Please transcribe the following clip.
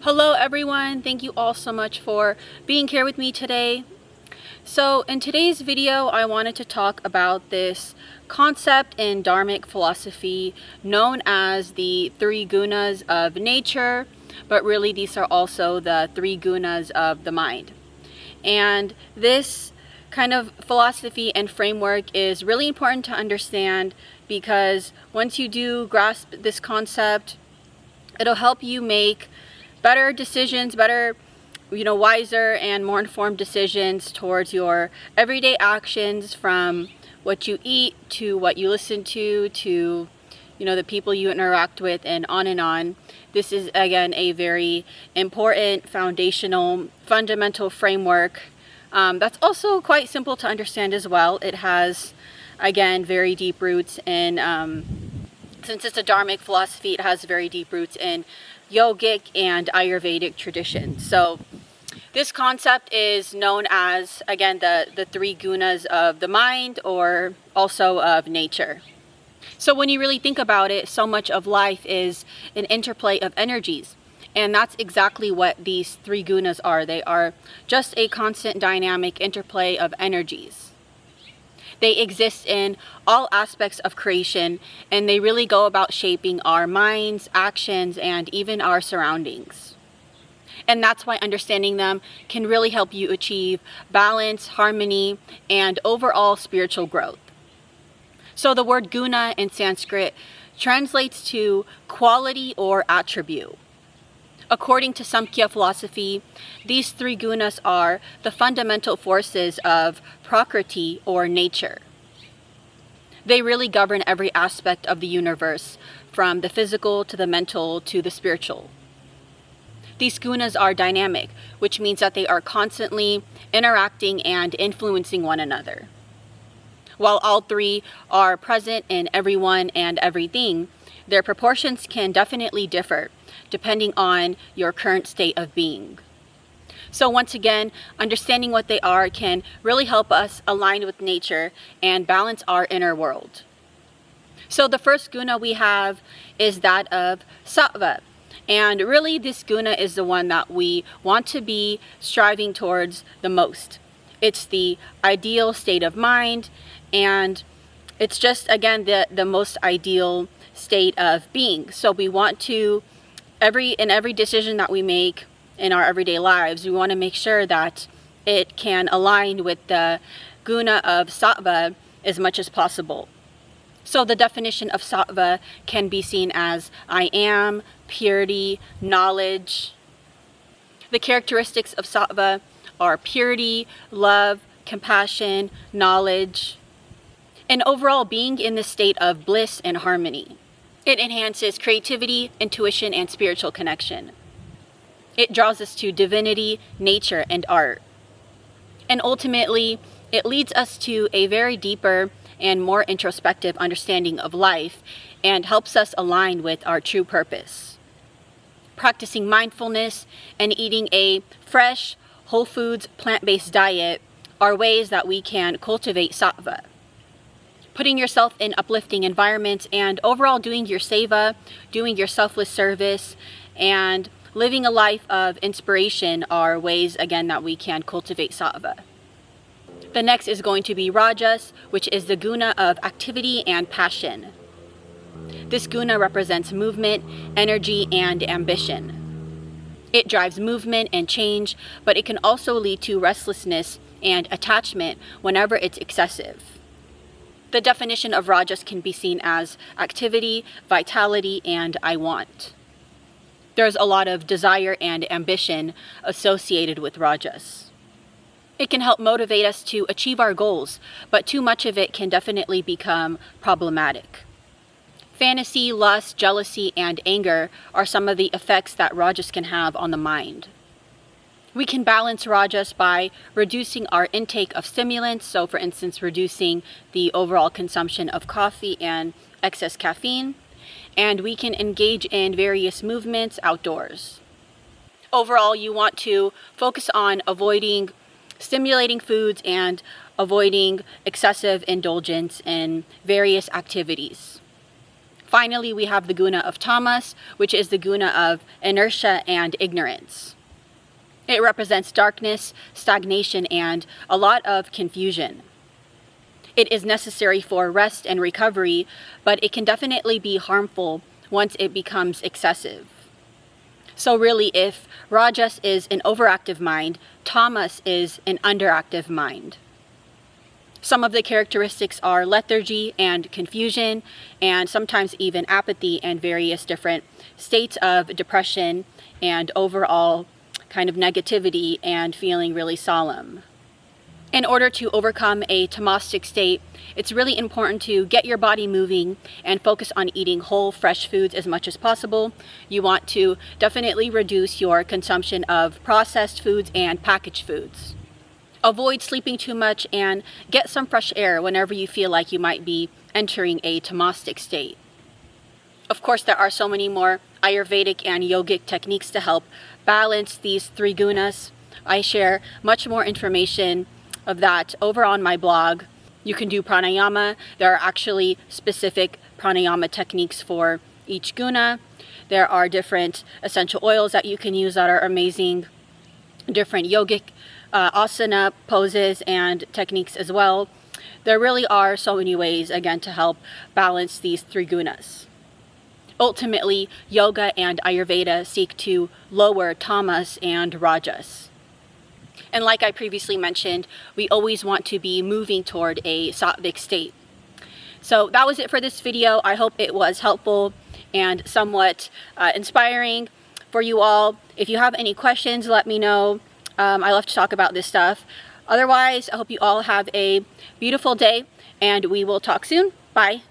Hello everyone, thank you all so much for being here with me today. So in today's video, I wanted to talk about this concept in Dharmic philosophy known as the three gunas of nature, but really these are also the three gunas of the mind. And this kind of philosophy and framework is really important to understand because once you do grasp this concept, it'll help you make better decisions, wiser and more informed decisions towards your everyday actions, from what you eat to what you listen to the people you interact with, and on and on. This is again a very important foundational fundamental framework that's also quite simple to understand as well. It has again very deep roots in since it's a Dharmic philosophy, it has very deep roots in yogic and Ayurvedic traditions. So this concept is known as, again, the three gunas of the mind, or also of nature. So when you really think about it, so much of life is an interplay of energies. And that's exactly what these three gunas are. They are just a constant dynamic interplay of energies. They exist in all aspects of creation, and they really go about shaping our minds, actions, and even our surroundings. And that's why understanding them can really help you achieve balance, harmony, and overall spiritual growth. So the word guna in Sanskrit translates to quality or attribute. According to Samkhya philosophy, these three gunas are the fundamental forces of Prakriti, or nature. They really govern every aspect of the universe, from the physical to the mental to the spiritual. These gunas are dynamic, which means that they are constantly interacting and influencing one another. While all three are present in everyone and everything, their proportions can definitely differ depending on your current state of being. So once again, understanding what they are can really help us align with nature and balance our inner world. So the first guna we have is that of Sattva. And really this guna is the one that we want to be striving towards the most. It's the ideal state of mind, and it's just, again, the most ideal state of being. So we want to, in every decision that we make in our everyday lives, we want to make sure that it can align with the guna of Sattva as much as possible. So the definition of Sattva can be seen as I am, purity, knowledge. The characteristics of Sattva are purity, love, compassion, knowledge, and overall being in the state of bliss and harmony. It enhances creativity, intuition, and spiritual connection. It draws us to divinity, nature, and art. And ultimately, it leads us to a very deeper and more introspective understanding of life and helps us align with our true purpose. Practicing mindfulness and eating a fresh, whole foods, plant-based diet are ways that we can cultivate Sattva. Putting yourself in uplifting environments and overall doing your seva, doing your selfless service, and living a life of inspiration are ways, again, that we can cultivate Sattva. The next is going to be Rajas, which is the guna of activity and passion. This guna represents movement, energy, and ambition. It drives movement and change, but it can also lead to restlessness and attachment whenever it's excessive. The definition of Rajas can be seen as activity, vitality, and I want. There's a lot of desire and ambition associated with Rajas. It can help motivate us to achieve our goals, but too much of it can definitely become problematic. Fantasy, lust, jealousy, and anger are some of the effects that Rajas can have on the mind. We can balance Rajas by reducing our intake of stimulants, so for instance, reducing the overall consumption of coffee and excess caffeine, and we can engage in various movements outdoors. Overall, you want to focus on avoiding stimulating foods and avoiding excessive indulgence in various activities. Finally, we have the guna of Tamas, which is the guna of inertia and ignorance. It represents darkness, stagnation, and a lot of confusion. It is necessary for rest and recovery, but it can definitely be harmful once it becomes excessive. So really, if Rajas is an overactive mind, Tamas is an underactive mind. Some of the characteristics are lethargy and confusion, and sometimes even apathy and various different states of depression and overall kind of negativity and feeling really solemn. In order to overcome a tamastic state, it's really important to get your body moving and focus on eating whole, fresh foods as much as possible. You want to definitely reduce your consumption of processed foods and packaged foods. Avoid sleeping too much and get some fresh air whenever you feel like you might be entering a tamastic state. Of course, there are so many more Ayurvedic and yogic techniques to help balance these three gunas. I share much more information of that over on my blog. You can do pranayama. There are actually specific pranayama techniques for each guna. There are different essential oils that you can use that are amazing, different yogic asana poses and techniques as well. There really are so many ways, again, to help balance these three gunas. Ultimately, yoga and Ayurveda seek to lower tamas and rajas. And like I previously mentioned, we always want to be moving toward a sattvic state. So that was it for this video. I hope it was helpful and somewhat inspiring for you all. If you have any questions, let me know. I love to talk about this stuff. Otherwise, I hope you all have a beautiful day, and we will talk soon. Bye.